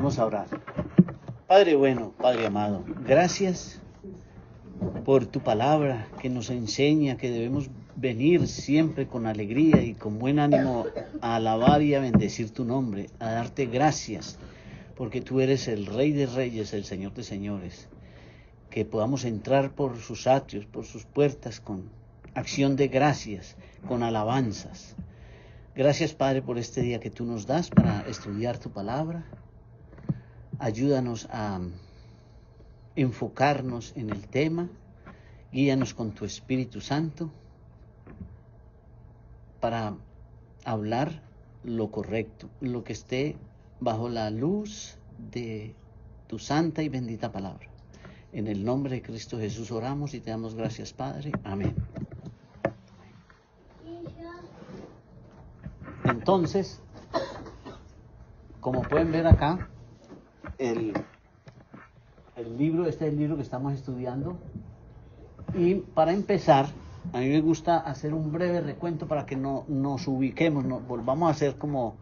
Vamos a orar. Padre bueno, Padre amado, gracias por tu palabra que nos enseña que debemos venir siempre con alegría y con buen ánimo a alabar y a bendecir tu nombre, a darte gracias, porque tú eres el Rey de Reyes, el Señor de Señores. Que podamos entrar por sus atrios, por sus puertas con acción de gracias, con alabanzas. Gracias, Padre, por este día que tú nos das para estudiar tu palabra. Ayúdanos a enfocarnos en el tema. Guíanos con tu Espíritu Santo para hablar lo correcto, lo que esté bajo la luz de tu santa y bendita palabra. En el nombre de Cristo Jesús oramos y te damos gracias, Padre. Amén. Entonces, como pueden ver acá, el libro, este es el libro que estamos estudiando. Y para empezar, a mí me gusta hacer un breve recuento para que nos ubiquemos, volvamos a hacer como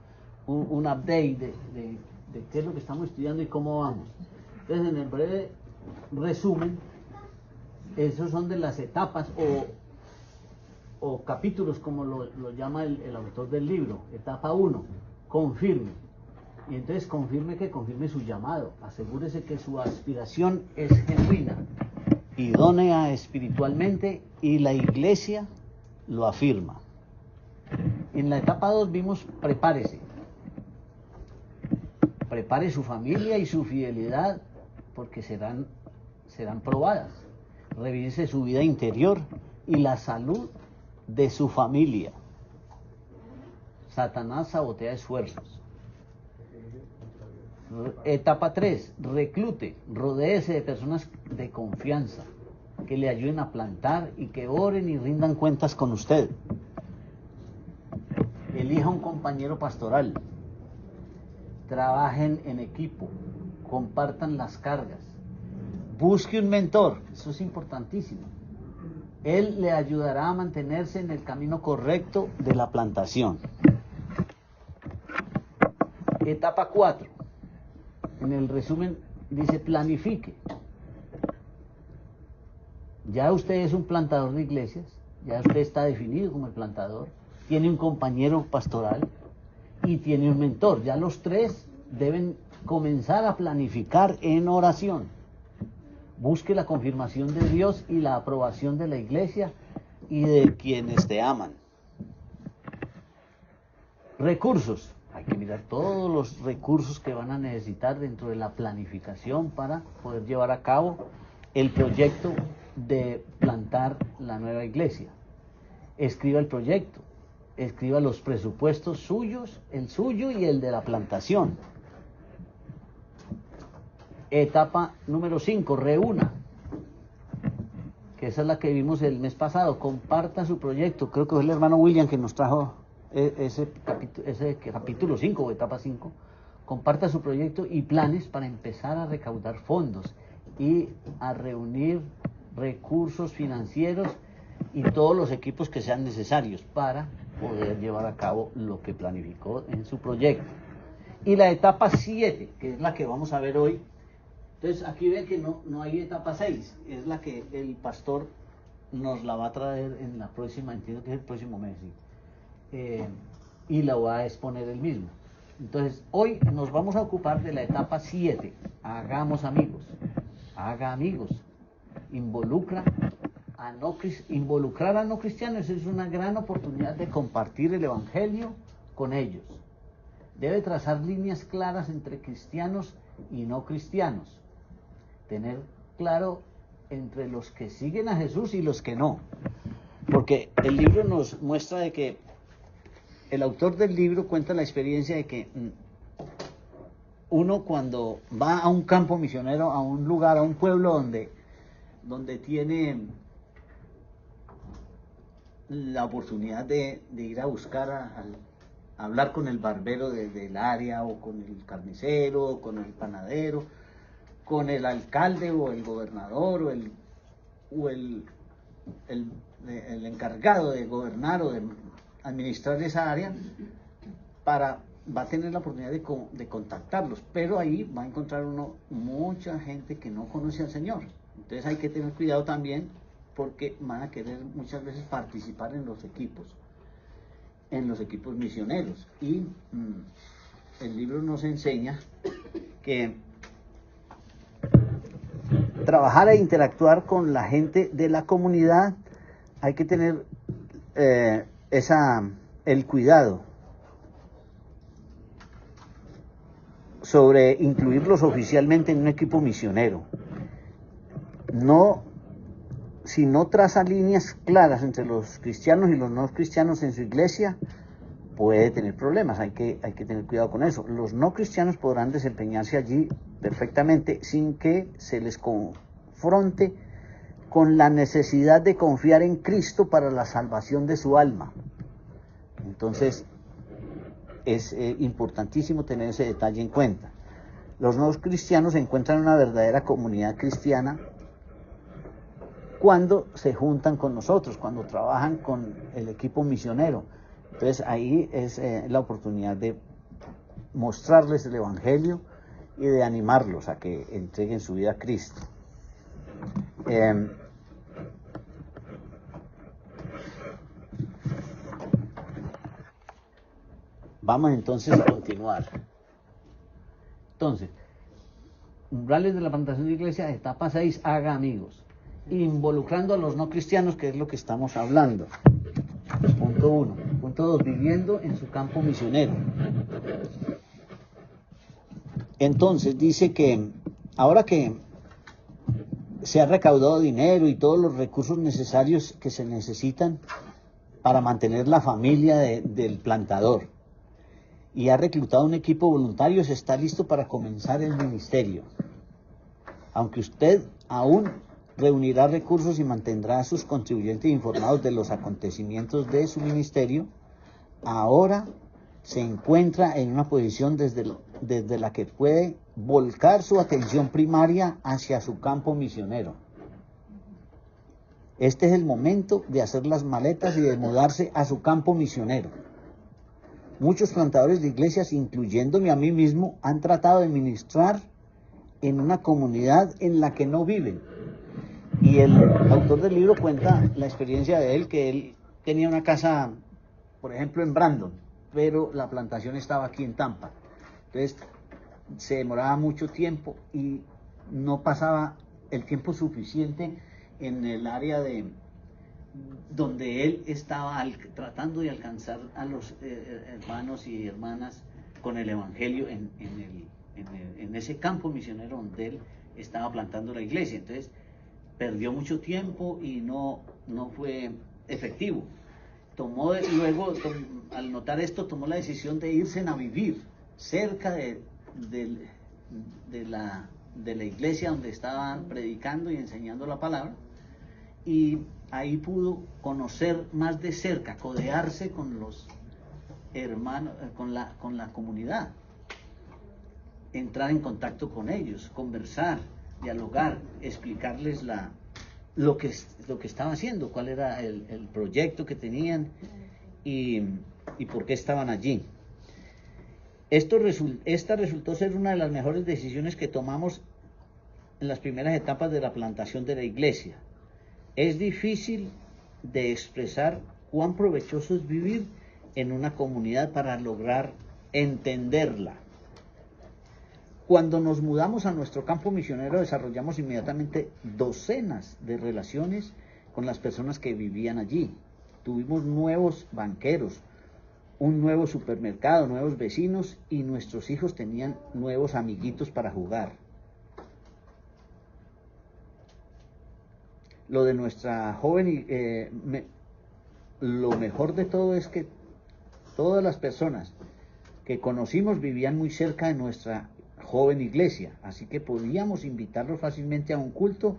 un update de qué es lo que estamos estudiando y cómo vamos. Entonces, en el breve resumen, esos son de las etapas o capítulos, como lo llama el autor del libro. Etapa 1, confirme. Y entonces confirme su llamado, asegúrese que su aspiración es genuina, idónea espiritualmente, y la iglesia lo afirma. En la etapa 2 vimos prepárese. Prepare su familia y su fidelidad porque serán probadas. Revise su vida interior y la salud de su familia. Satanás sabotea esfuerzos. Etapa 3, reclute, rodéese de personas de confianza que le ayuden a plantar y que oren y rindan cuentas con usted. Elija un compañero pastoral. Trabajen en equipo, compartan las cargas. Busque un mentor, eso es importantísimo. Él le ayudará a mantenerse en el camino correcto de la plantación. Etapa 4. En el resumen dice planifique. Ya usted es un plantador de iglesias, ya usted está definido como el plantador, tiene un compañero pastoral y tiene un mentor. Ya los tres deben comenzar a planificar en oración. Busque la confirmación de Dios y la aprobación de la iglesia y de quienes te aman. Recursos. Hay que mirar todos los recursos que van a necesitar dentro de la planificación para poder llevar a cabo el proyecto de plantar la nueva iglesia. Escriba el proyecto, escriba los presupuestos suyos, el suyo y el de la plantación. Etapa número 5, reúna, que esa es la que vimos el mes pasado. Comparta su proyecto. Creo que fue el hermano William que nos trajo ese capítulo 5 o etapa 5. Comparta su proyecto y planes para empezar a recaudar fondos y a reunir recursos financieros y todos los equipos que sean necesarios para poder llevar a cabo lo que planificó en su proyecto. Y la etapa 7, que es la que vamos a ver hoy. Entonces aquí ven que no hay etapa 6, es la que el pastor nos la va a traer en la próxima, entiendo que es el próximo mes, ¿sí? Y la va a exponer él mismo. Entonces hoy nos vamos a ocupar de la etapa 7, hagamos amigos, haga amigos, involucrar a no cristianos es una gran oportunidad de compartir el evangelio con ellos. Debe trazar líneas claras entre cristianos y no cristianos. Tener claro entre los que siguen a Jesús y los que no. Porque el libro nos muestra de que el autor del libro cuenta la experiencia de que uno cuando va a un campo misionero, a un lugar, a un pueblo donde tiene la oportunidad de ir a buscar a hablar con el barbero del área, o con el carnicero, o con el panadero, con el alcalde o el gobernador o el encargado de gobernar o de administrar esa área, para va a tener la oportunidad de contactarlos, pero ahí va a encontrar uno mucha gente que no conoce al Señor. Entonces hay que tener cuidado también, porque van a querer muchas veces participar en los equipos misioneros. Y el libro nos enseña que trabajar e interactuar con la gente de la comunidad, hay que tener el cuidado sobre incluirlos oficialmente en un equipo misionero. Si no traza líneas claras entre los cristianos y los no cristianos en su iglesia, puede tener problemas. Hay que tener cuidado con eso. Los no cristianos podrán desempeñarse allí perfectamente sin que se les confronte con la necesidad de confiar en Cristo para la salvación de su alma. Entonces, es importantísimo tener ese detalle en cuenta. Los no cristianos encuentran una verdadera comunidad cristiana cuando se juntan con nosotros, cuando trabajan con el equipo misionero. Entonces ahí es la oportunidad de mostrarles el Evangelio y de animarlos a que entreguen su vida a Cristo. Vamos entonces a continuar. Entonces, umbrales de la plantación de iglesia, etapa 6, haga amigos, involucrando a los no cristianos, que es lo que estamos hablando. Punto 1. Punto 2, viviendo en su campo misionero. Entonces dice que ahora que se ha recaudado dinero y todos los recursos necesarios que se necesitan para mantener la familia del plantador, y ha reclutado un equipo de voluntarios, está listo para comenzar el ministerio. Aunque usted aún reunirá recursos y mantendrá a sus contribuyentes informados de los acontecimientos de su ministerio, ahora se encuentra en una posición desde la que puede volcar su atención primaria hacia su campo misionero. Este es el momento de hacer las maletas y de mudarse a su campo misionero. Muchos plantadores de iglesias, incluyéndome a mí mismo, han tratado de ministrar en una comunidad en la que no viven. Y el autor del libro cuenta la experiencia de él, que él tenía una casa, por ejemplo, en Brandon, pero la plantación estaba aquí en Tampa. Entonces se demoraba mucho tiempo y no pasaba el tiempo suficiente en el área donde él estaba tratando de alcanzar a los hermanos y hermanas con el Evangelio en ese campo misionero donde él estaba plantando la iglesia. Entonces perdió mucho tiempo y no fue efectivo. Al notar esto, tomó la decisión de irse a vivir cerca de la iglesia donde estaban predicando y enseñando la palabra, y ahí pudo conocer más de cerca, codearse con los hermanos, con la comunidad, entrar en contacto con ellos, conversar, dialogar, explicarles lo que estaba haciendo, cuál era el proyecto que tenían y por qué estaban allí. Esta resultó ser una de las mejores decisiones que tomamos en las primeras etapas de la plantación de la iglesia. Es difícil de expresar cuán provechoso es vivir en una comunidad para lograr entenderla. Cuando nos mudamos a nuestro campo misionero, desarrollamos inmediatamente docenas de relaciones con las personas que vivían allí. Tuvimos nuevos banqueros, un nuevo supermercado, nuevos vecinos, y nuestros hijos tenían nuevos amiguitos para jugar. Lo de nuestra joven, lo mejor de todo es que todas las personas que conocimos vivían muy cerca de nuestra joven iglesia, así que podíamos invitarlos fácilmente a un culto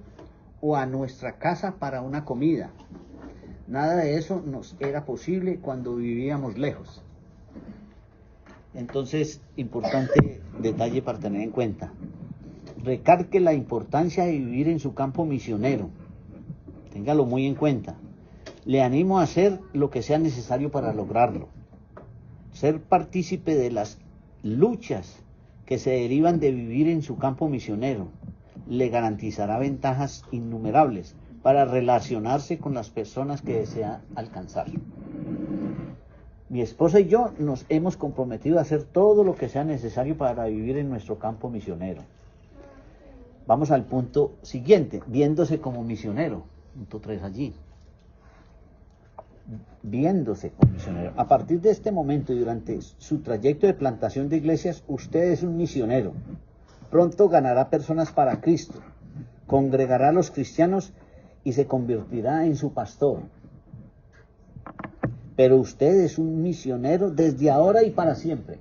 o a nuestra casa para una comida. Nada de eso nos era posible cuando vivíamos lejos. Entonces, importante detalle para tener en cuenta. Recalque la importancia de vivir en su campo misionero. Téngalo muy en cuenta. Le animo a hacer lo que sea necesario para lograrlo. ser partícipe de las luchas que se derivan de vivir en su campo misionero le garantizará ventajas innumerables para relacionarse con las personas que desea alcanzar. Mi esposa y yo nos hemos comprometido a hacer todo lo que sea necesario para vivir en nuestro campo misionero. Vamos al punto siguiente, viéndose como misionero, punto 3 allí. Viéndose como misionero. A partir de este momento y durante su trayecto de plantación de iglesias, usted es un misionero. Pronto ganará personas para Cristo, congregará a los cristianos y se convertirá en su pastor. Pero usted es un misionero desde ahora y para siempre.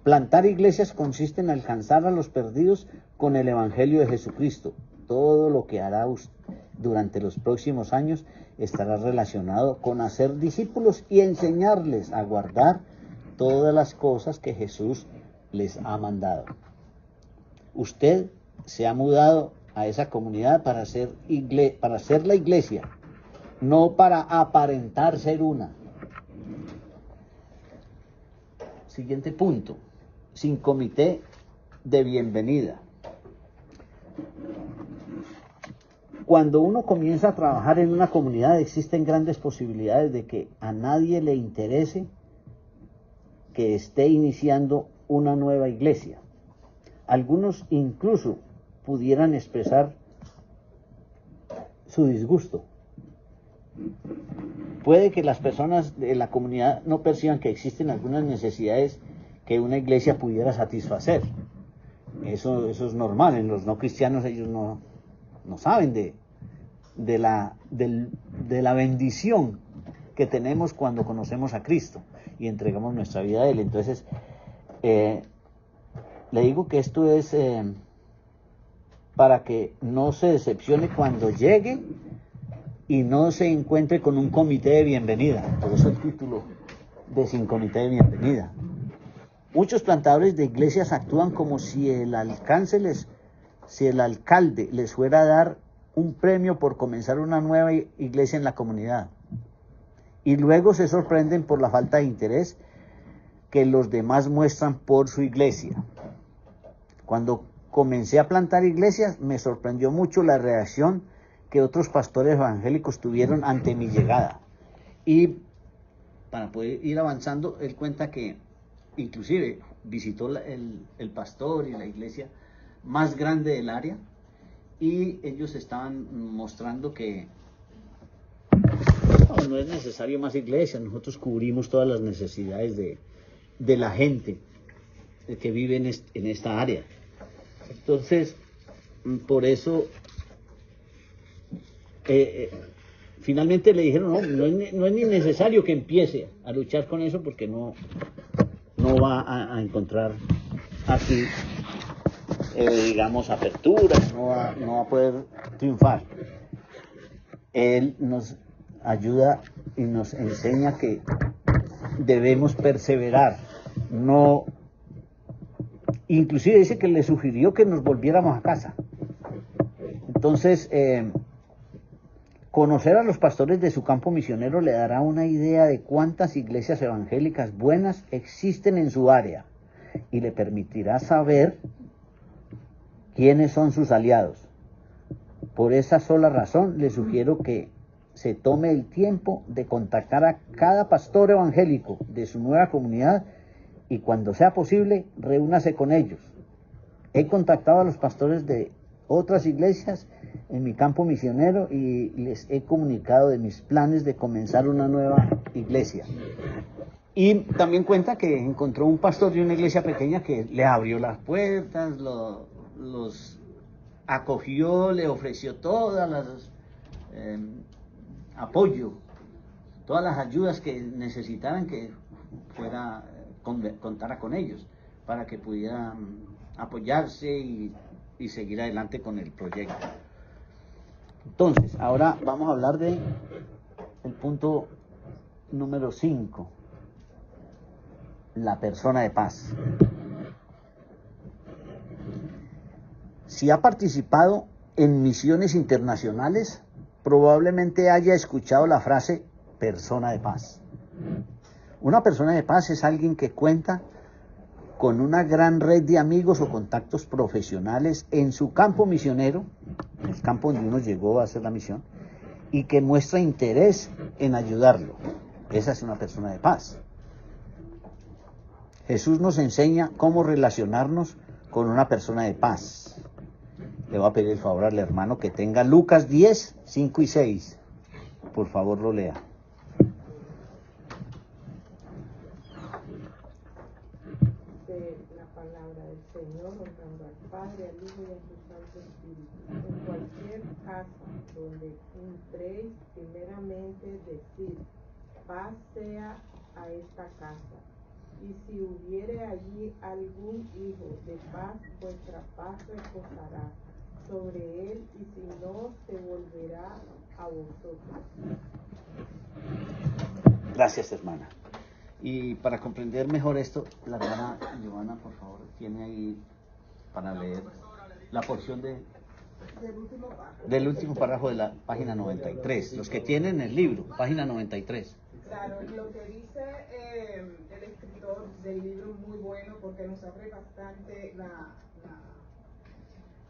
Plantar iglesias consiste en alcanzar a los perdidos con el Evangelio de Jesucristo. Todo lo que hará usted durante los próximos años estará relacionado con hacer discípulos y enseñarles a guardar todas las cosas que Jesús les ha mandado. Usted se ha mudado a esa comunidad para ser la iglesia, no para aparentar ser una. Siguiente punto, sin comité de bienvenida. Cuando uno comienza a trabajar en una comunidad, existen grandes posibilidades de que a nadie le interese que esté iniciando una nueva iglesia. Algunos incluso pudieran expresar su disgusto. Puede que las personas de la comunidad no perciban que existen algunas necesidades que una iglesia pudiera satisfacer. Eso es normal. En los no cristianos ellos no saben de la bendición que tenemos cuando conocemos a Cristo y entregamos nuestra vida a Él. Entonces, le digo que esto es para que no se decepcione cuando llegue y no se encuentre con un comité de bienvenida. Por eso el título de Sin Comité de Bienvenida. Muchos plantadores de iglesias actúan como si el alcalde les fuera a dar un premio por comenzar una nueva iglesia en la comunidad. Y luego se sorprenden por la falta de interés que los demás muestran por su iglesia. Cuando comencé a plantar iglesias, me sorprendió mucho la reacción que otros pastores evangélicos tuvieron ante mi llegada. Y para poder ir avanzando, él cuenta que inclusive visitó el pastor y la iglesia más grande del área, y ellos estaban mostrando que no es necesario más iglesias, nosotros cubrimos todas las necesidades de la gente que vive en esta área. Entonces, por eso finalmente le dijeron, no es ni necesario que empiece a luchar con eso, porque no va a encontrar aquí, digamos, aperturas, no va a poder triunfar. Él nos ayuda y nos enseña que debemos perseverar, inclusive dice que le sugirió que nos volviéramos a casa. Entonces, conocer a los pastores de su campo misionero le dará una idea de cuántas iglesias evangélicas buenas existen en su área y le permitirá saber quiénes son sus aliados. Por esa sola razón, le sugiero que se tome el tiempo de contactar a cada pastor evangélico de su nueva comunidad y cuando sea posible, reúnase con ellos. He contactado a los pastores de otras iglesias en mi campo misionero y les he comunicado de mis planes de comenzar una nueva iglesia. Y también cuenta que encontró un pastor de una iglesia pequeña que le abrió las puertas, los acogió, le ofreció todas las apoyo, todas las ayudas que necesitaran, que contara con ellos para que pudieran apoyarse y seguir adelante con el proyecto. Entonces, ahora vamos a hablar del punto número 5, la persona de paz. Si ha participado en misiones internacionales, probablemente haya escuchado la frase persona de paz. Una persona de paz es alguien que cuenta con una gran red de amigos o contactos profesionales en su campo misionero, en el campo donde uno llegó a hacer la misión, y que muestra interés en ayudarlo. Esa es una persona de paz. Jesús nos enseña cómo relacionarnos con una persona de paz. Le voy a pedir el favor al hermano que tenga Lucas 10, 5 y 6. Por favor, lo lea. La palabra del Señor, honrando al Padre, al Hijo y a su Santo Espíritu. En cualquier casa donde entréis, primeramente decid, paz sea a esta casa. Y si hubiere allí algún hijo de paz, vuestra paz reposará sobre él, y si no, se volverá a vosotros. Gracias, hermana. Y para comprender mejor esto, la hermana Giovanna, por favor, tiene ahí para leer la porción del último párrafo de la página 93. Los que tienen el libro, página 93. Claro, lo que dice el escritor del libro es muy bueno porque nos abre bastante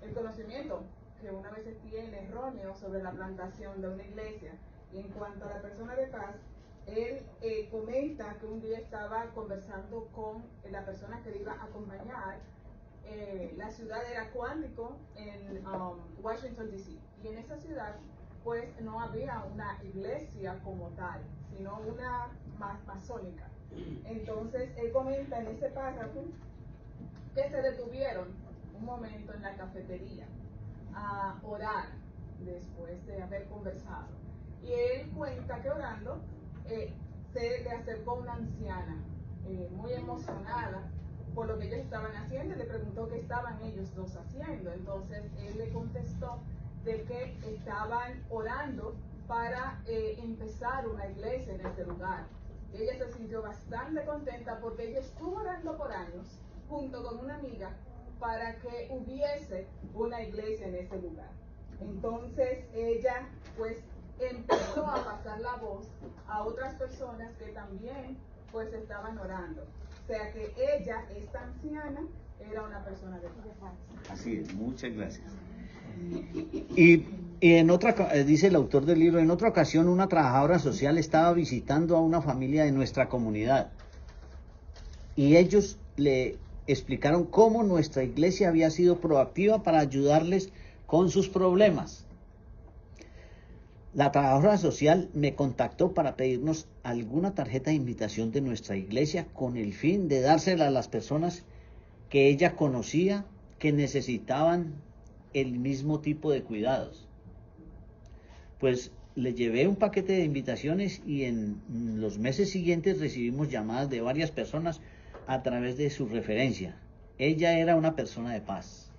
el conocimiento que una vez tiene erróneo sobre la plantación de una iglesia. Y en cuanto a la persona de paz, él comenta que un día estaba conversando con la persona que le iba a acompañar. La ciudad era Quantico en Washington, D.C. Y en esa ciudad pues no había una iglesia como tal, sino una masónica. Entonces él comenta en ese párrafo que se detuvieron un momento en la cafetería a orar después de haber conversado. Y él cuenta que orando se le acercó una anciana muy emocionada por lo que ellos estaban haciendo y le preguntó qué estaban ellos dos haciendo. Entonces él le contestó de que estaban orando para empezar una iglesia en este lugar. Y ella se sintió bastante contenta porque ella estuvo orando por años junto con una amiga para que hubiese una iglesia en ese lugar. Entonces ella pues empezó a pasar la voz a otras personas que también pues estaban orando. O sea que ella, esta anciana, era una persona de paz. Así es, muchas gracias. Y en otra, dice el autor del libro, en otra ocasión una trabajadora social estaba visitando a una familia de nuestra comunidad y ellos le explicaron cómo nuestra iglesia había sido proactiva para ayudarles con sus problemas. La trabajadora social me contactó para pedirnos alguna tarjeta de invitación de nuestra iglesia con el fin de dársela a las personas que ella conocía que necesitaban el mismo tipo de cuidados. Pues le llevé un paquete de invitaciones y en los meses siguientes recibimos llamadas de varias personas a través de su referencia. Ella era una persona de paz.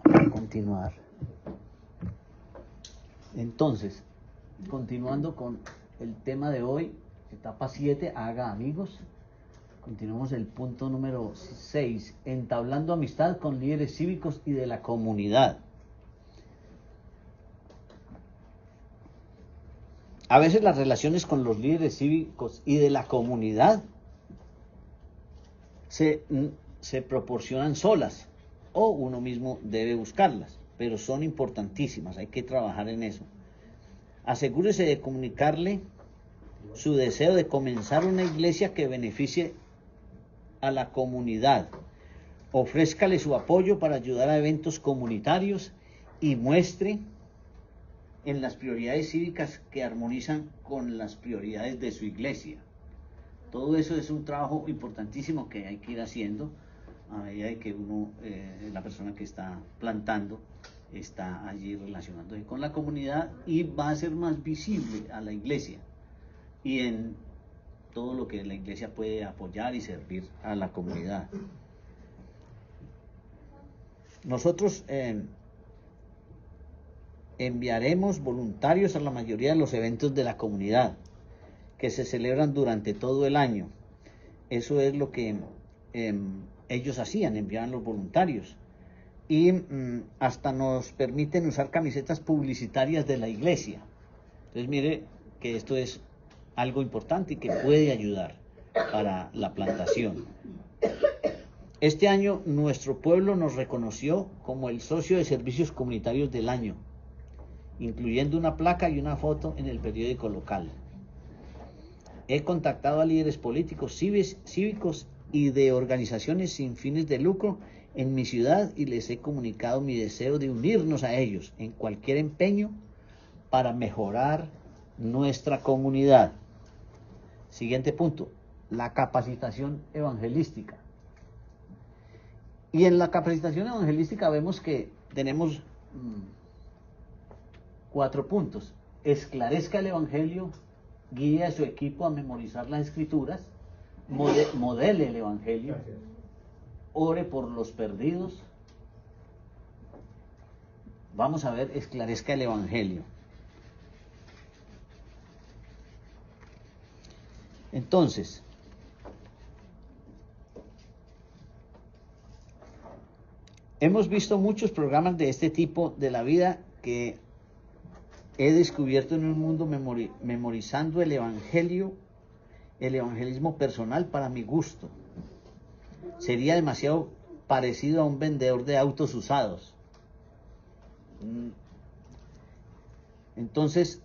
Vamos a continuar. Entonces, continuando con el tema de hoy, etapa 7, haga amigos. Continuamos el punto número 6, entablando amistad con líderes cívicos y de la comunidad. A veces las relaciones con los líderes cívicos y de la comunidad se proporcionan solas o uno mismo debe buscarlas, pero son importantísimas, hay que trabajar en eso. Asegúrese de comunicarle su deseo de comenzar una iglesia que beneficie a la comunidad. Ofrézcale su apoyo para ayudar a eventos comunitarios y muestre en las prioridades cívicas que armonizan con las prioridades de su iglesia. Todo eso es un trabajo importantísimo que hay que ir haciendo a medida de que uno, la persona que está plantando, está allí relacionándose con la comunidad y va a ser más visible a la iglesia y en todo lo que la iglesia puede apoyar y servir a la comunidad. Nosotros enviaremos voluntarios a la mayoría de los eventos de la comunidad que se celebran durante todo el año. Eso es lo que ellos hacían, enviaban los voluntarios. Y hasta nos permiten usar camisetas publicitarias de la iglesia. Entonces mire que esto es algo importante y que puede ayudar para la plantación. Este año nuestro pueblo nos reconoció como el socio de servicios comunitarios del año, incluyendo una placa y una foto en el periódico local. He contactado a líderes políticos, cívicos y de organizaciones sin fines de lucro en mi ciudad y les he comunicado mi deseo de unirnos a ellos en cualquier empeño para mejorar nuestra comunidad. Siguiente punto, la capacitación evangelística. Y en la capacitación evangelística vemos que tenemos 4 puntos. Esclarezca el evangelio, guíe a su equipo a memorizar las escrituras, modele el evangelio, ore por los perdidos. Vamos a ver, esclarezca el evangelio. Entonces, hemos visto muchos programas de este tipo de la vida que he descubierto en un mundo memorizando el evangelio, el evangelismo personal para mi gusto. Sería demasiado parecido a un vendedor de autos usados. Entonces,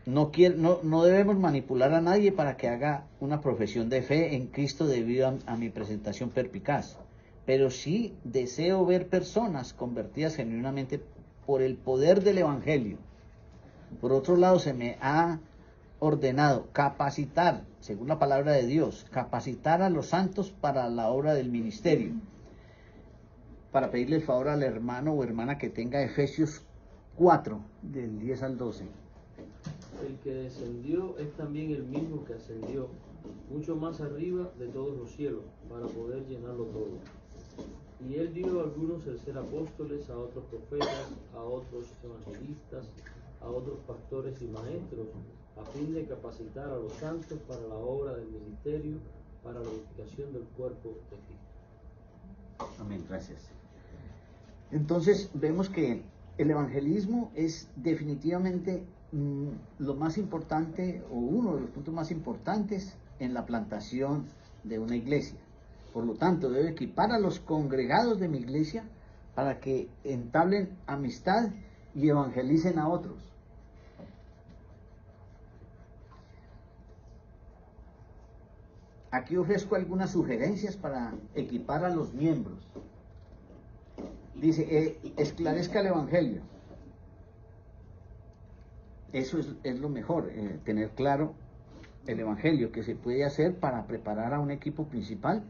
no debemos manipular a nadie para que haga una profesión de fe en Cristo debido a mi presentación perspicaz. Pero sí deseo ver personas convertidas genuinamente por el poder del evangelio. Por otro lado, se me ha ordenado capacitar, según la palabra de Dios, capacitar a los santos para la obra del ministerio, para pedirle el favor al hermano o hermana que tenga Efesios 4, del 10 al 12. El que descendió es también el mismo que ascendió, mucho más arriba de todos los cielos, para poder llenarlo todo. Y él dio a algunos el ser apóstoles, a otros profetas, a otros evangelistas, a otros pastores y maestros, a fin de capacitar a los santos para la obra del ministerio, para la edificación del cuerpo de Cristo. Amén, gracias. Entonces vemos que el evangelismo es definitivamente lo más importante, o uno de los puntos más importantes en la plantación de una iglesia. Por lo tanto, debo equipar a los congregados de mi iglesia para que entablen amistad y evangelicen a otros. Aquí ofrezco algunas sugerencias para equipar a los miembros. Dice, esclarezca el evangelio. Eso es lo mejor, tener claro el evangelio que se puede hacer para preparar a un equipo principal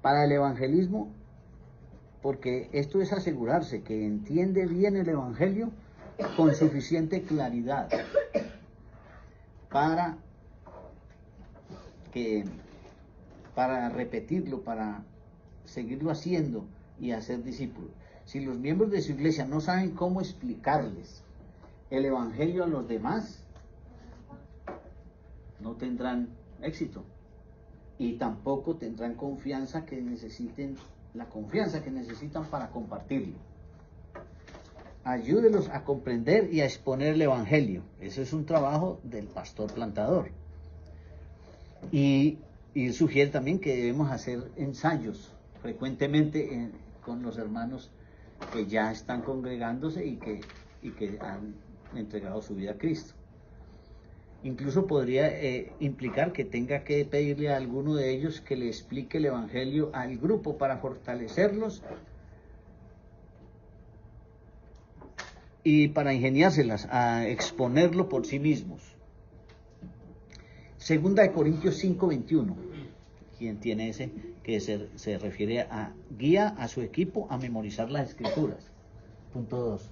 para el evangelismo, porque esto es asegurarse que entiende bien el evangelio con suficiente claridad para repetirlo, para seguirlo haciendo y hacer discípulos. Si los miembros de su iglesia no saben cómo explicarles el evangelio a los demás, no tendrán éxito y tampoco tendrán la confianza que necesitan para compartirlo. Ayúdelos a comprender y a exponer el evangelio. Eso es un trabajo del pastor plantador. Y sugiere también que debemos hacer ensayos frecuentemente con los hermanos que ya están congregándose y que han entregado su vida a Cristo. Incluso podría implicar que tenga que pedirle a alguno de ellos que le explique el evangelio al grupo para fortalecerlos y para ingeniárselas a exponerlo por sí mismos. Segunda de Corintios 5:21. ¿Quién tiene ese? Que se refiere a guía a su equipo a memorizar las escrituras. Punto 2.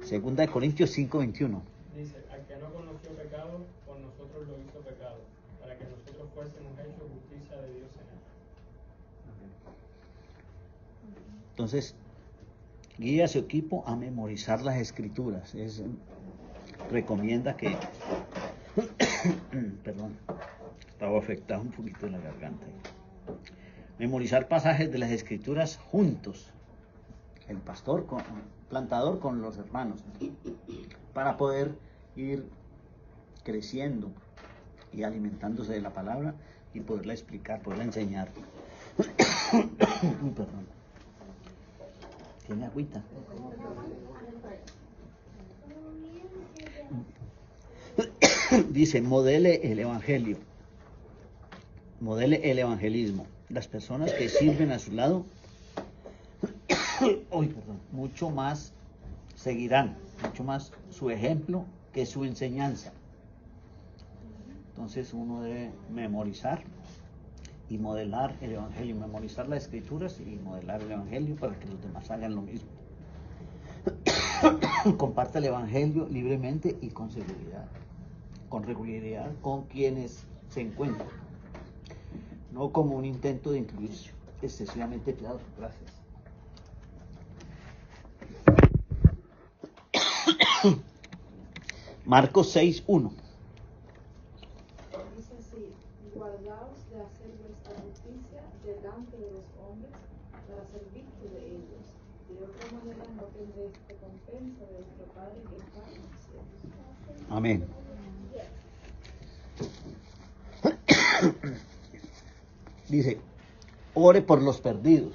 Segunda de Corintios 5:21. Dice, al que no conoció pecado, por nosotros lo hizo pecado, para que nosotros fuésemos hechos justicia de Dios en él. Entonces, guía a su equipo a memorizar las escrituras. Recomienda que... Perdón, estaba afectado un poquito en la garganta. Memorizar pasajes de las escrituras juntos. El pastor plantador con los hermanos, para poder ir creciendo y alimentándose de la palabra y poderla explicar, poderla enseñar. Perdón. ¿Tiene agüita? Dice, modele el evangelio, modele el evangelismo. Las personas que sirven a su lado, mucho más seguirán, mucho más su ejemplo que su enseñanza. Entonces uno debe memorizar y modelar el evangelio, memorizar las escrituras y modelar el evangelio para que los demás hagan lo mismo. Comparte el evangelio libremente y con seguridad, con regularidad con quienes se encuentran, no como un intento de incluir excesivamente. Claro, gracias. Marcos 6:1. Dice así: guardaos de hacer vuestra justicia delante de los hombres para ser visto de ellos. De otra manera no tendréis recompensa de vuestro Padre que está en los cielos. Amén. Dice, ore por los perdidos.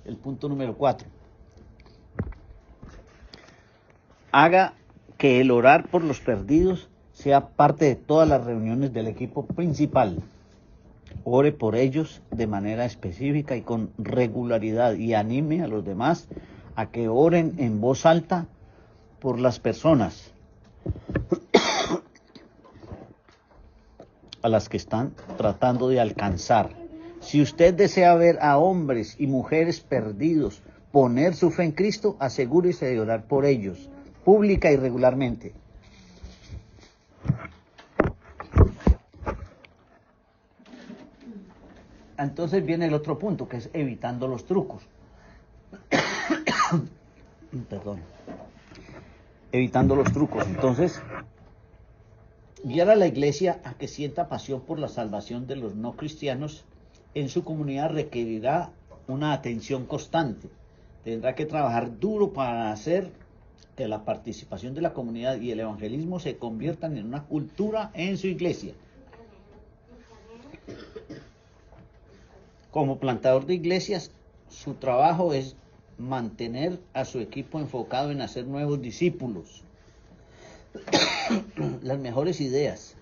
El punto número 4. Haga que el orar por los perdidos sea parte de todas las reuniones del equipo principal. Ore por ellos de manera específica y con regularidad y anime a los demás a que oren en voz alta por las personas a las que están tratando de alcanzar. Si usted desea ver a hombres y mujeres perdidos poner su fe en Cristo, asegúrese de orar por ellos, pública y regularmente. Entonces viene el otro punto, que es evitando los trucos. Perdón. Evitando los trucos. Entonces, guiar a la iglesia a que sienta pasión por la salvación de los no cristianos en su comunidad requerirá una atención constante. Tendrá que trabajar duro para hacer que la participación de la comunidad y el evangelismo se conviertan en una cultura en su iglesia. Como plantador de iglesias, su trabajo es mantener a su equipo enfocado en hacer nuevos discípulos. Las mejores ideas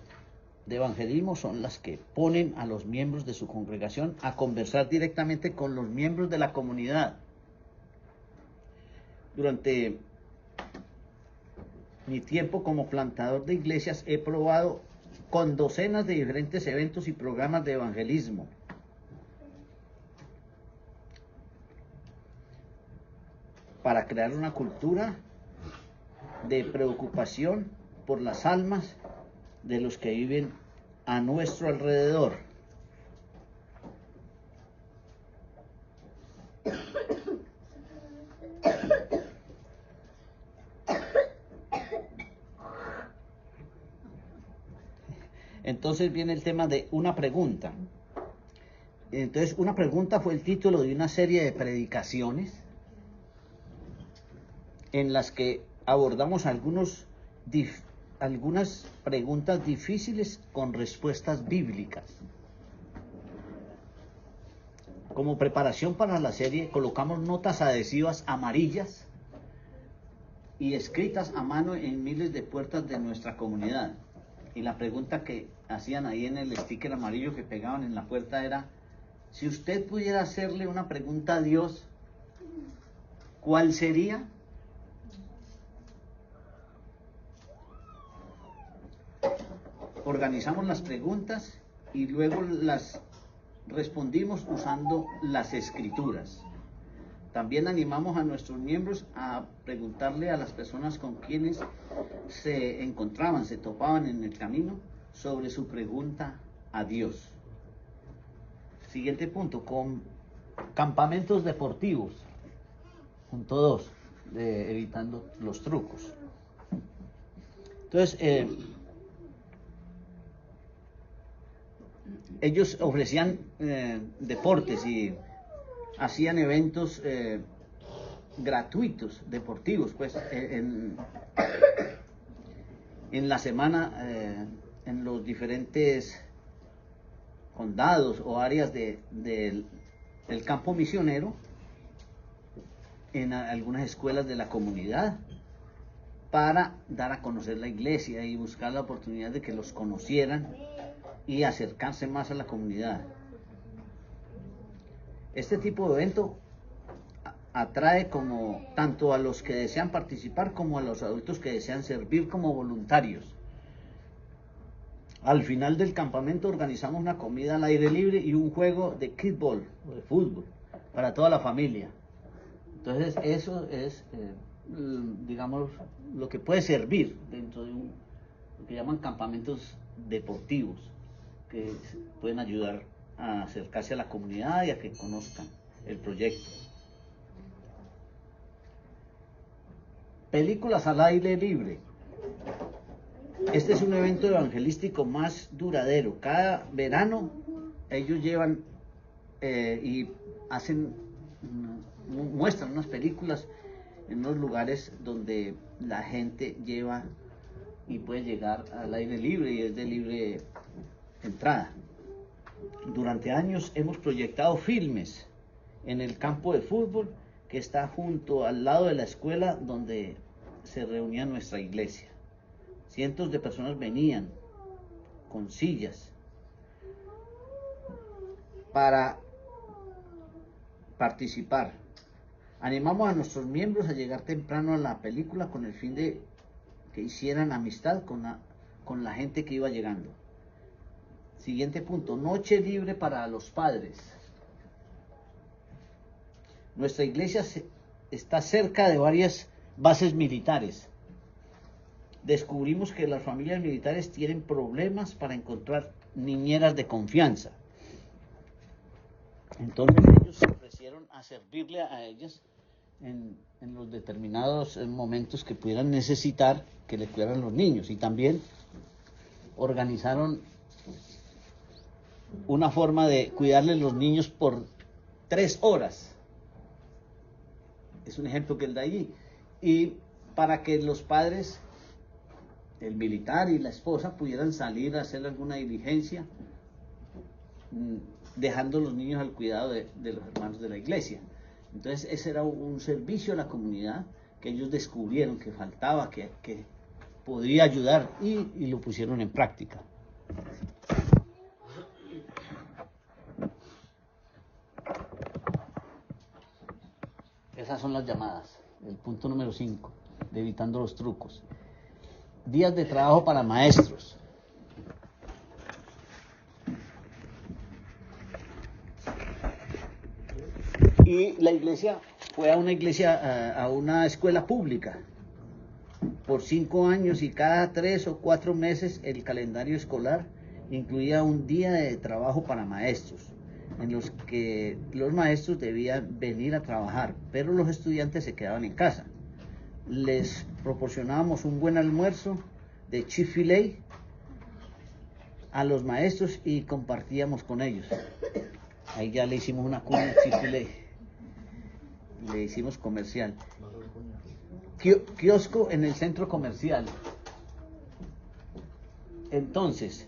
de evangelismo son las que ponen a los miembros de su congregación a conversar directamente con los miembros de la comunidad. Durante mi tiempo como plantador de iglesias he probado con docenas de diferentes eventos y programas de evangelismo. Para crear una cultura de preocupación por las almas de los que viven a nuestro alrededor. Entonces viene el tema de una pregunta. Entonces, una pregunta fue el título de una serie de predicaciones en las que abordamos algunas preguntas difíciles con respuestas bíblicas. Como preparación para la serie, colocamos notas adhesivas amarillas y escritas a mano en miles de puertas de nuestra comunidad. Y la pregunta que hacían ahí en el sticker amarillo que pegaban en la puerta era: si usted pudiera hacerle una pregunta a Dios, ¿cuál sería? Organizamos las preguntas y luego las respondimos usando las escrituras. También animamos a nuestros miembros a preguntarle a las personas con quienes se encontraban, se topaban en el camino, sobre su pregunta a Dios. Siguiente punto, con campamentos deportivos. Punto 2, evitando los trucos. Entonces, ellos ofrecían deportes y hacían eventos gratuitos, deportivos, pues, en la semana, en los diferentes condados o áreas del campo misionero, en algunas escuelas de la comunidad, para dar a conocer la iglesia y buscar la oportunidad de que los conocieran y acercarse más a la comunidad. Este tipo de evento atrae como tanto a los que desean participar como a los adultos que desean servir como voluntarios. Al final del campamento organizamos una comida al aire libre y un juego de kickball o de fútbol para toda la familia. Entonces eso es, digamos, lo que puede servir dentro de lo que llaman campamentos deportivos, que pueden ayudar a acercarse a la comunidad y a que conozcan el proyecto. Películas al aire libre. Este es un evento evangelístico más duradero. Cada verano ellos llevan y muestran unas películas en unos lugares donde la gente lleva y puede llegar al aire libre y es de libre entrada. Durante años hemos proyectado filmes en el campo de fútbol que está junto al lado de la escuela donde se reunía nuestra iglesia. Cientos de personas venían con sillas para participar. Animamos a nuestros miembros a llegar temprano a la película con el fin de que hicieran amistad con la gente que iba llegando. Siguiente punto, noche libre para los padres. Nuestra iglesia está cerca de varias bases militares. Descubrimos que las familias militares tienen problemas para encontrar niñeras de confianza. Entonces ellos se ofrecieron a servirle a ellas en los determinados momentos que pudieran necesitar que le cuidaran los niños. Y también organizaron una forma de cuidarles los niños por 3 horas. Es un ejemplo que él da allí. Y para que los padres, el militar y la esposa, pudieran salir a hacer alguna diligencia, dejando los niños al cuidado de los hermanos de la iglesia. Entonces ese era un servicio a la comunidad que ellos descubrieron que faltaba, que podría ayudar y lo pusieron en práctica. Esas son las llamadas, el punto número 5, de evitando los trucos. Días de trabajo para maestros. Y la iglesia fue a una escuela pública por 5 años, y cada 3 o 4 meses el calendario escolar incluía un día de trabajo para maestros, en los que los maestros debían venir a trabajar, pero los estudiantes se quedaban en casa. Les proporcionábamos un buen almuerzo de Chick-fil-A a los maestros y compartíamos con ellos. Ahí ya le hicimos una cuña Chick-fil-A, le hicimos comercial. Kiosco en el centro comercial. Entonces,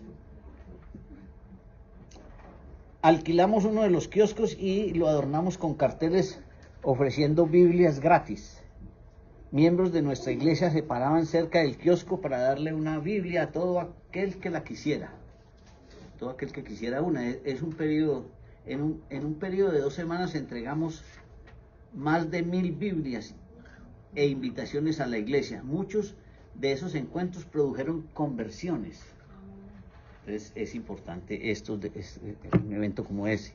alquilamos uno de los kioscos y lo adornamos con carteles ofreciendo Biblias gratis. Miembros de nuestra iglesia se paraban cerca del kiosco para darle una Biblia a todo aquel que la quisiera. Todo aquel que quisiera una. Es un periodo, en un periodo de 2 semanas entregamos más de 1000 Biblias e invitaciones a la iglesia. Muchos de esos encuentros produjeron conversiones. Entonces es importante un evento como ese,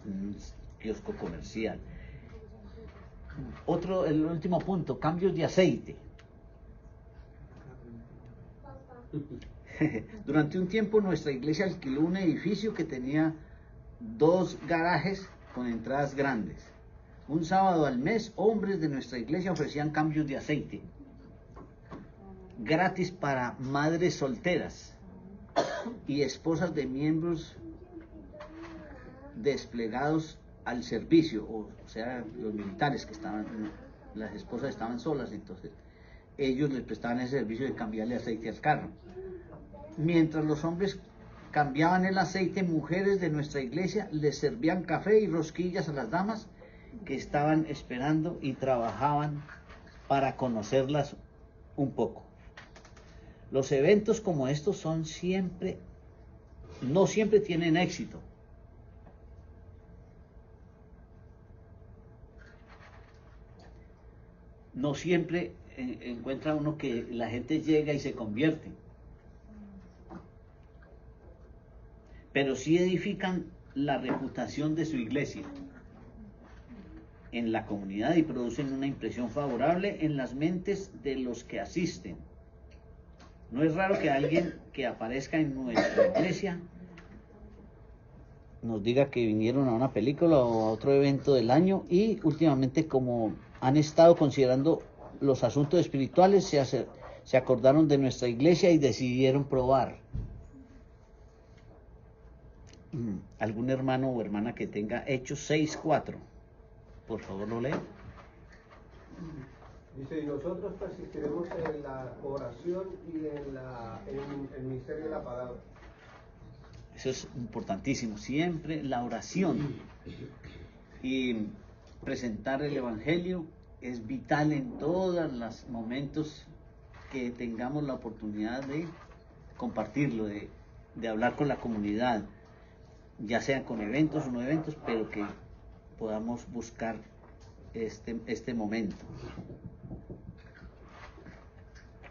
un kiosco comercial. El último punto, cambios de aceite. Durante un tiempo nuestra iglesia alquiló un edificio que tenía 2 garajes con entradas grandes. Un sábado al mes, hombres de nuestra iglesia ofrecían cambios de aceite gratis para madres solteras y esposas de miembros desplegados al servicio, o sea, los militares que estaban, las esposas estaban solas, entonces ellos les prestaban ese servicio de cambiarle aceite al carro. Mientras los hombres cambiaban el aceite, mujeres de nuestra iglesia les servían café y rosquillas a las damas que estaban esperando y trabajaban para conocerlas un poco. Los eventos como estos son no siempre tienen éxito. No siempre encuentra uno que la gente llega y se convierte. Pero sí edifican la reputación de su iglesia en la comunidad y producen una impresión favorable en las mentes de los que asisten. No es raro que alguien que aparezca en nuestra iglesia nos diga que vinieron a una película o a otro evento del año y últimamente, como han estado considerando los asuntos espirituales, se acordaron de nuestra iglesia y decidieron probar. ¿Algún hermano o hermana que tenga Hechos 6:4? Por favor, lo lee. Dice, y nosotros persistiremos en la oración y en el ministerio de la palabra. Eso es importantísimo, siempre la oración y presentar el evangelio es vital en todos los momentos que tengamos la oportunidad de compartirlo, de hablar con la comunidad, ya sea con eventos o no eventos, pero que podamos buscar este momento.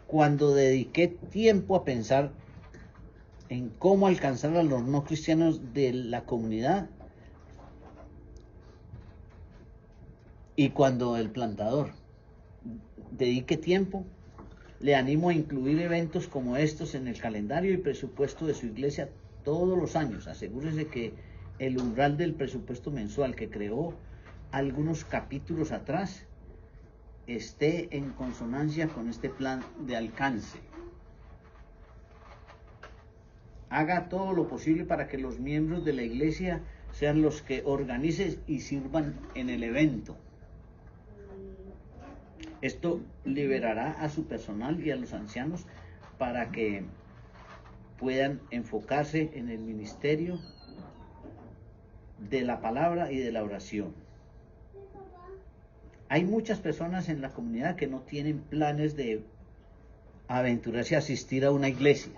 Cuando dediqué tiempo a pensar en cómo alcanzar a los no cristianos de la comunidad, y cuando el plantador dedique tiempo, le animo a incluir eventos como estos en el calendario y presupuesto de su iglesia todos los años. Asegúrese que el umbral del presupuesto mensual que creó algunos capítulos atrás esté en consonancia con este plan de alcance. Haga todo lo posible para que los miembros de la iglesia sean los que organicen y sirvan en el evento. Esto liberará a su personal y a los ancianos para que puedan enfocarse en el ministerio de la palabra y de la oración. Hay muchas personas en la comunidad que no tienen planes de aventurarse a asistir a una iglesia.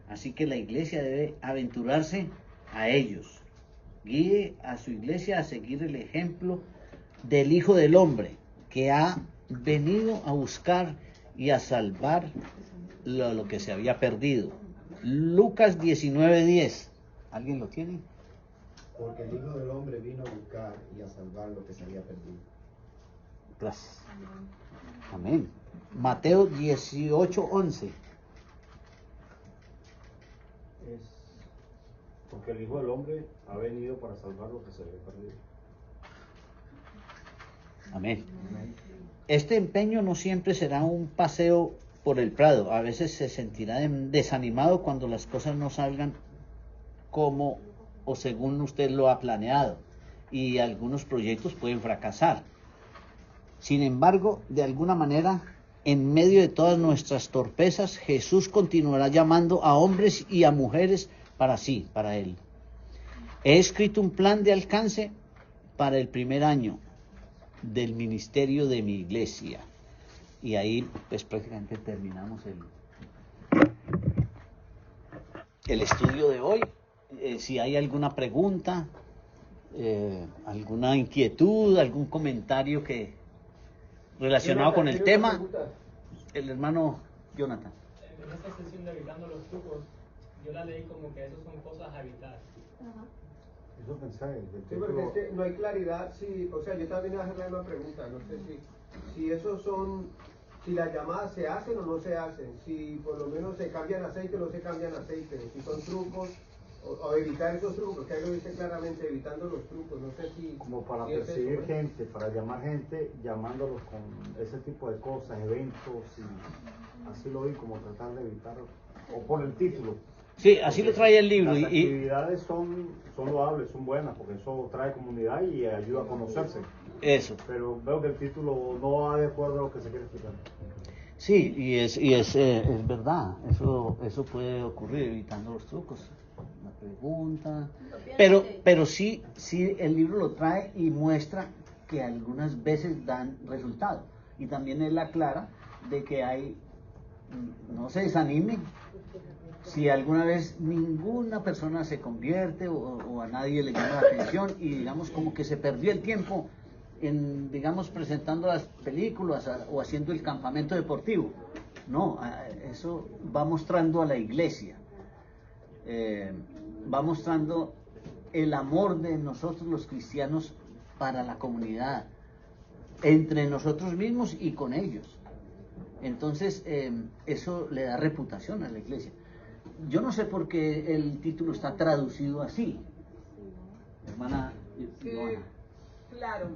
Así que la iglesia debe aventurarse a ellos. Guíe a su iglesia a seguir el ejemplo del Hijo del Hombre, que ha venido a buscar y a salvar lo que se había perdido. Lucas 19:10. ¿Alguien lo tiene? Porque el Hijo del Hombre vino a buscar y a salvar lo que se había perdido. Gracias. Amén. Mateo 18:11. Porque el Hijo del Hombre ha venido para salvar lo que se había perdido. Amén. Este empeño no siempre será un paseo por el prado. A veces se sentirá desanimado cuando las cosas no salgan como o según usted lo ha planeado, y algunos proyectos pueden fracasar. Sin embargo, de alguna manera, en medio de todas nuestras torpezas, Jesús continuará llamando a hombres y a mujeres para sí, para Él. He escrito un plan de alcance para el primer año del ministerio de mi iglesia. Y ahí pues prácticamente terminamos el estudio de hoy. Si hay alguna pregunta, alguna inquietud, algún comentario relacionado con el tema, el hermano Jonathan. En esta sesión de Evitando los Trucos, yo la leí como que eso son cosas a evitar. Eso pensé. Sí, porque es que no hay claridad, o sea, yo también voy a hacer la misma pregunta, no sé si esos son, si las llamadas se hacen o no se hacen, si por lo menos se cambian aceite o no se cambian aceite, si son trucos, o evitar esos trucos, porque ahí lo dice claramente, evitando los trucos, no sé si... Como para si perseguir es gente, para llamar gente, llamándolos con ese tipo de cosas, eventos, y así lo vi, como tratar de evitar, o por el título. Sí, así lo trae el libro. Las Y, actividades son loables, son buenas, porque eso trae comunidad y ayuda a conocerse. eso. Pero veo que el título no va de acuerdo a lo que se quiere explicar. Sí, es verdad, eso puede ocurrir evitando los trucos. Una pregunta, pero sí el libro lo trae y muestra que algunas veces dan resultado. Y también él aclara de que hay, no se desanimen, si alguna vez ninguna persona se convierte o a nadie le llama la atención y digamos como que se perdió el tiempo en, digamos, presentando las películas o haciendo el campamento deportivo. No, eso va mostrando a la iglesia, va mostrando el amor de nosotros los cristianos para la comunidad, entre nosotros mismos y con ellos. Entonces, eso le da reputación a la iglesia. Yo no sé por qué el título está traducido así, hermana Joana. Claro,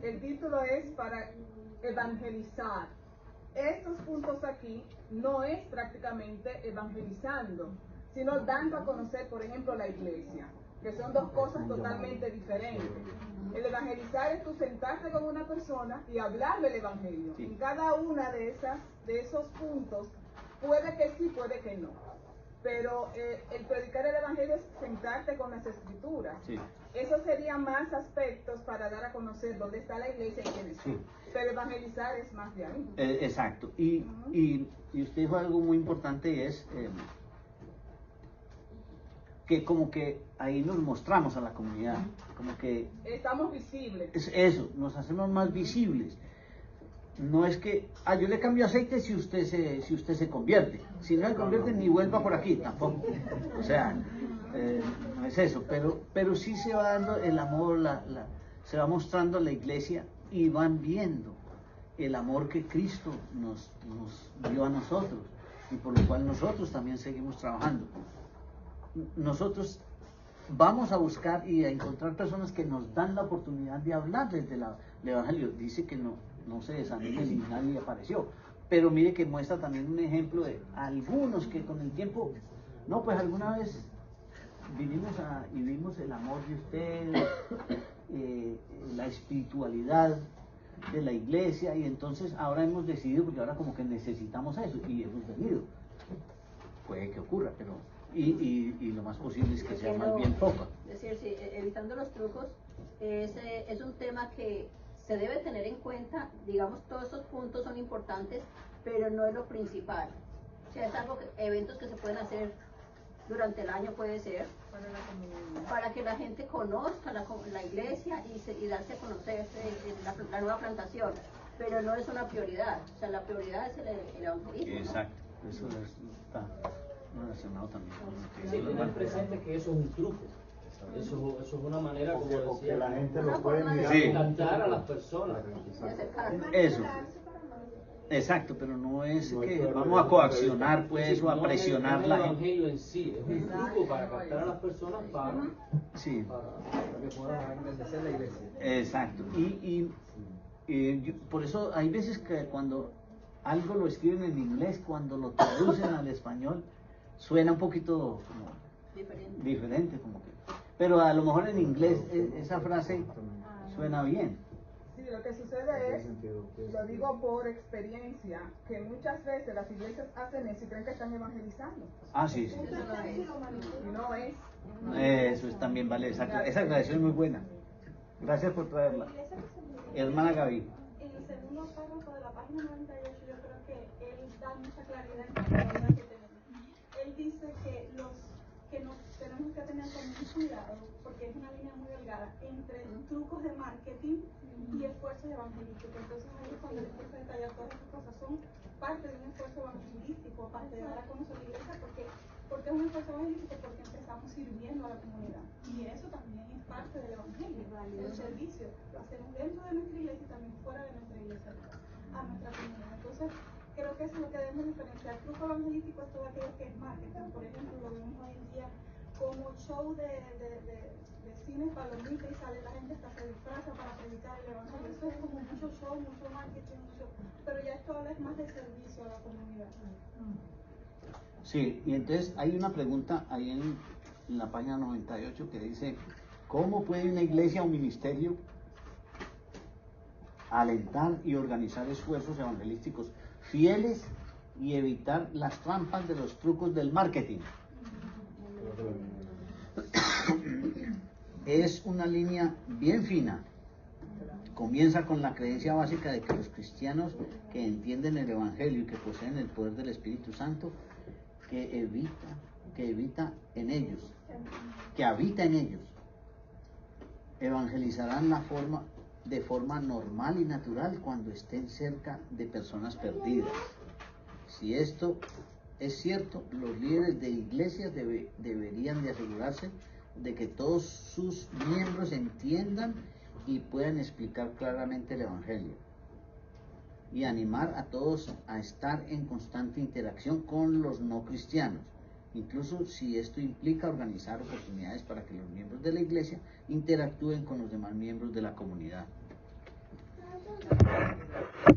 el título es para evangelizar. Estos puntos aquí no es prácticamente evangelizando, sino dando a conocer, por ejemplo, la iglesia, que son dos cosas totalmente diferentes. El evangelizar es tú sentarte con una persona y hablarle el evangelio. En cada una de esos puntos, puede que sí, puede que no. Pero el predicar el evangelio es sentarte con las escrituras. Sí. Eso sería más aspectos para dar a conocer dónde está la iglesia y quiénes son. Sí. Pero evangelizar es más de ahí. Exacto. Y usted dijo algo muy importante y es que como que ahí nos mostramos a la comunidad, como que estamos visibles. Eso, nos hacemos más visibles. No es que, yo le cambio aceite si usted se convierte. Si no se convierte, ni vuelva por aquí, tampoco. O sea, no es eso. Pero sí se va dando el amor, se va mostrando la iglesia y van viendo el amor que Cristo nos dio a nosotros y por lo cual nosotros también seguimos trabajando. Nosotros vamos a buscar y a encontrar personas que nos dan la oportunidad de hablarles del evangelio. Dice que no se desanimen y nadie apareció, pero mire que muestra también un ejemplo de algunos que con el tiempo, no, pues alguna vez vinimos y vimos el amor de ustedes, la espiritualidad de la iglesia, y entonces ahora hemos decidido, porque ahora como que necesitamos eso y hemos venido. Puede que ocurra, pero y lo más posible es que sea más bien poco. Es decir, sí, evitando los trucos es un tema que se debe tener en cuenta. Digamos, todos esos puntos son importantes, pero no es lo principal. O sea, es algo eventos que se pueden hacer durante el año, puede ser para que la gente conozca la iglesia y darse a conocer la nueva plantación, pero no es una prioridad. O sea, la prioridad es el evangelismo. Exacto, ¿no? Eso está relacionado también con lo que sí, tener presente que eso es un truco. Eso es una manera, como decía, la gente lo puede mirar, sí, captar a las personas. Eso. Exacto, pero no es que vamos a coaccionar pues o a presionar la gente. El evangelio en sí es un truco para captar a las personas para que puedan engrandecer la iglesia. Exacto. Por eso hay veces que cuando algo lo escriben en inglés, cuando lo traducen al español, suena un poquito como diferente como que. Pero a lo mejor en inglés esa frase suena bien. Sí, lo que sucede es, lo digo por experiencia, que muchas veces las iglesias hacen eso y creen que están evangelizando. Sí. Y no es. Eso es también, vale, esa aclaración es muy buena. Gracias por traerla. Hermana Gaby. En el segundo párrafo de la página 98 yo creo que él da mucha claridad en la realidad que tenemos. Él dice que nos tenemos que tener con mucho cuidado, porque es una línea muy delgada, entre trucos de marketing y esfuerzos evangelísticos. Entonces ahí es cuando él empieza a detallar todas estas cosas. Son parte de un esfuerzo evangelístico, parte de dar a conocer la iglesia, porque es un esfuerzo evangelístico, porque empezamos sirviendo a la comunidad. Y eso también es parte del evangelio, el servicio. Lo hacemos dentro de nuestra iglesia y también fuera de nuestra iglesia, a nuestra comunidad. Entonces, creo que eso es lo que debemos diferenciar. Truco evangelístico es todo aquello que es marketing. Por ejemplo, lo vemos hoy en día como show de cine palomita y sale la gente hasta se disfraza para predicar el evangelio. Eso es como mucho show, mucho marketing, pero ya esto habla más de servicio a la comunidad. Sí, y entonces hay una pregunta ahí en la página 98 que dice, ¿cómo puede una iglesia o un ministerio alentar y organizar esfuerzos evangelísticos fieles y evitar las trampas de los trucos del marketing? Es una línea bien fina. Comienza con la creencia básica de que los cristianos que entienden el Evangelio y que poseen el poder del Espíritu Santo, que habita en ellos, evangelizarán de forma normal y natural cuando estén cerca de personas perdidas. Si esto es cierto, los líderes de iglesias deberían de asegurarse de que todos sus miembros entiendan y puedan explicar claramente el Evangelio y animar a todos a estar en constante interacción con los no cristianos, incluso si esto implica organizar oportunidades para que los miembros de la iglesia interactúen con los demás miembros de la comunidad.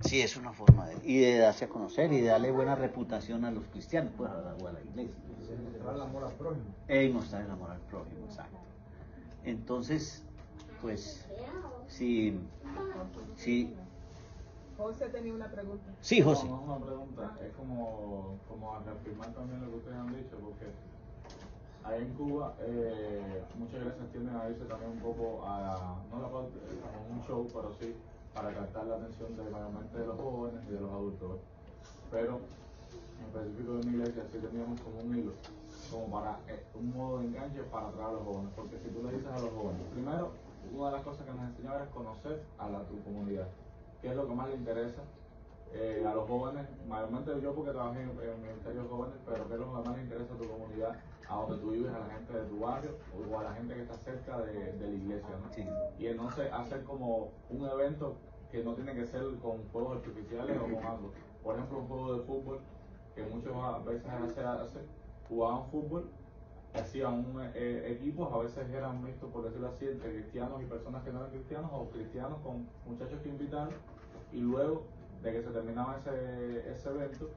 Sí, es una forma de darse a conocer y de darle buena reputación a los cristianos, pues, o a la iglesia. Mostrar el amor al prójimo. Y mostrar el amor al prójimo, exacto. Entonces, pues, sí. José tenía una pregunta. Sí, José. No, una pregunta, es como a reafirmar también lo que ustedes han dicho, porque ahí en Cuba muchas iglesias tienden a irse también un poco a, no la parte, como un show, pero sí para captar la atención mayormente de los jóvenes y de los adultos. Pero en específico de mi iglesia sí teníamos como un hilo, como para un modo de enganche para atraer a los jóvenes, porque si tú le dices a los jóvenes, primero, una de las cosas que nos enseñaba es conocer a tu comunidad, qué es lo que más le interesa a los jóvenes, mayormente yo porque trabajé en ministerios jóvenes, pero qué es lo que más le interesa a tu comunidad, a donde tú vives, a la gente de tu barrio o a la gente que está cerca de la iglesia, ¿no? Sí. Y entonces hacer como un evento que no tiene que ser con fuegos artificiales o con algo. Por ejemplo, un juego de fútbol que muchas veces jugaban fútbol, hacían equipos, a veces eran mixtos, por decirlo así, entre cristianos y personas que no eran cristianos, o cristianos con muchachos que invitaron, y luego de que se terminaba ese evento,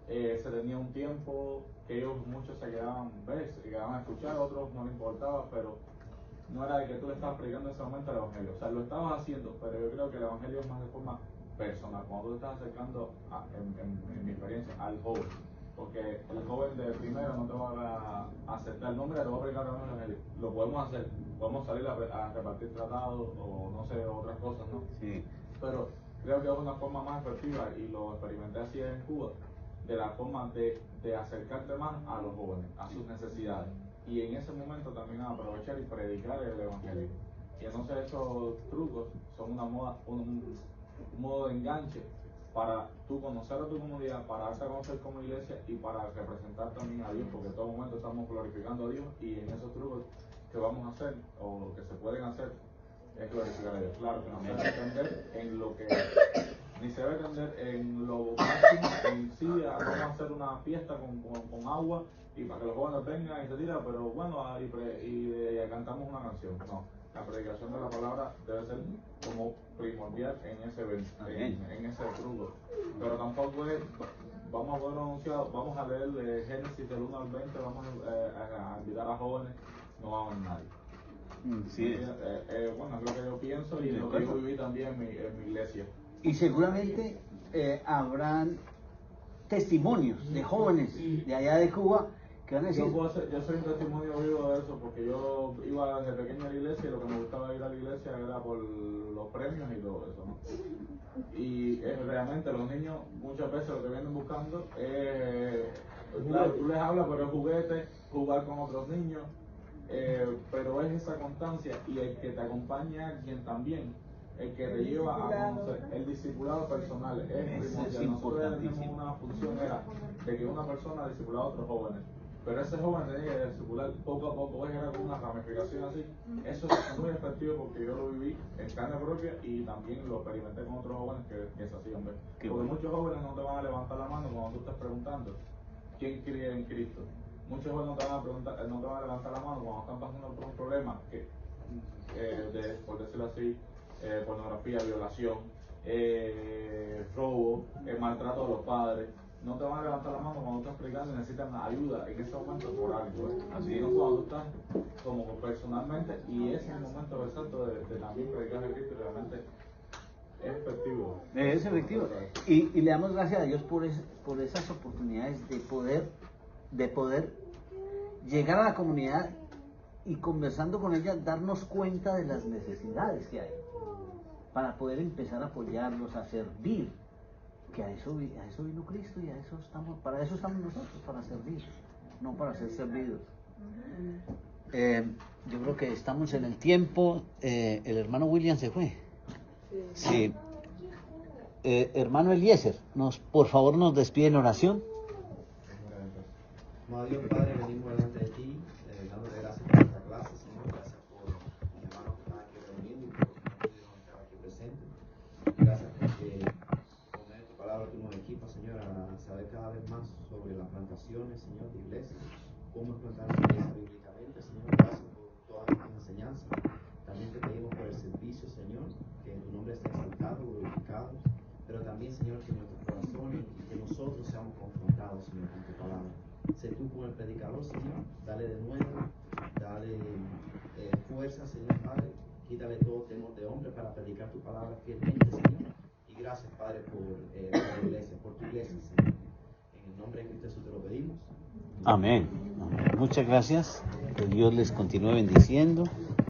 se tenía un tiempo que ellos muchos se quedaban a escuchar, otros no les importaba, pero no era de que tú le estabas predicando en ese momento el Evangelio, o sea, lo estabas haciendo, pero yo creo que el Evangelio es más de forma personal, cuando tú te estás acercando, en mi experiencia, al joven, porque el joven de primero no te va a aceptar el nombre, te va a predicar el Evangelio, lo podemos hacer, podemos salir a repartir tratados o no sé, otras cosas, ¿no? Sí. Pero creo que es una forma más efectiva, y lo experimenté así en Cuba, de la forma de acercarte más a los jóvenes, a sus necesidades, y en ese momento también aprovechar y predicar el Evangelio. Y entonces esos trucos son un modo de enganche para tú conocer a tu comunidad, para darte a conocer como iglesia y para representar también a Dios, porque en todo momento estamos glorificando a Dios, y en esos trucos que vamos a hacer o que se pueden hacer es glorificar a Dios. Claro que no se debe entender en lo que, ni se debe entender en lo máximo, en sí, vamos a hacer una fiesta con agua y para que los jóvenes vengan y se tiran, pero bueno, y cantamos una canción. No, la predicación de la palabra debe ser como primordial en ese evento, en ese truco. Pero tampoco es, vamos a poder anunciar, vamos a leer de Génesis del 1 al 20, vamos a invitar a jóvenes, no vamos a nadie. Sí. Bueno, es lo que yo pienso y lo que yo viví también en mi iglesia. Y seguramente habrán testimonios de jóvenes de allá de Cuba que van a decir... Yo soy un testimonio vivo de eso, porque yo iba desde pequeño a la iglesia y lo que me gustaba ir a la iglesia era por los premios y todo eso, ¿no? Y realmente los niños muchas veces lo que vienen buscando es, claro, tú les hablas, pero es juguete, jugar con otros niños, pero es esa constancia, y el que te acompaña a quien también, el que te lleva a conocer, el discipulado personal es primordial. Nosotros tenemos una función, era de que una persona discipulara a otros jóvenes, pero ese joven tenía que discipular poco a poco, era como una ramificación así. Eso es muy efectivo porque yo lo viví en carne propia y también lo experimenté con otros jóvenes que se hacían ver. Porque muchos jóvenes no te van a levantar la mano cuando tú estás preguntando quién cree en Cristo. Muchos jóvenes no te van a levantar la mano cuando están pasando por un problema por decirlo así, pornografía, violación, robo, maltrato a los padres. no te van a levantar la mano cuando estás predicando y necesitan ayuda en ese momento por algo, así no cuando tú estás como personalmente, y ese es el momento exacto de también predicar a Cristo, realmente es efectivo. Es efectivo. Y le damos gracias a Dios por esas oportunidades de poder llegar a la comunidad y conversando con ella, darnos cuenta de las necesidades que hay, para poder empezar a apoyarlos, a servir, que a eso vino Cristo y para eso estamos nosotros, para servir, no para ser servidos. Yo creo que estamos en el tiempo. El hermano William se fue. Sí. Hermano Eliezer, por favor nos despide en oración. Amado Dios Padre, venimos delante de ti, dándote gracias por esta clase, Señor. Gracias por mis hermanos que están aquí reunidos y por los que no están aquí presentes. Gracias porque con tu palabra tú nos equipas, Señor, a saber cada vez más sobre las plantaciones, Señor, de iglesia, cómo es plantar una iglesia bíblicamente, Señor. Gracias por todas las enseñanzas. También te pedimos por el servicio, Señor, que tu nombre esté exaltado, glorificado, pero también, Señor, que nuestros corazones y que nosotros seamos confrontados, Señor, con tu palabra. Sé tú con el predicador, Señor, dale de nuevo, dale fuerza, Señor Padre, quítale todo temor de hombre para predicar tu palabra fielmente, Señor. Y gracias, Padre, por la iglesia, por tu iglesia, Señor. En el nombre de Cristo Jesús te lo pedimos. Amén. Muchas gracias. Que Dios les continúe bendiciendo.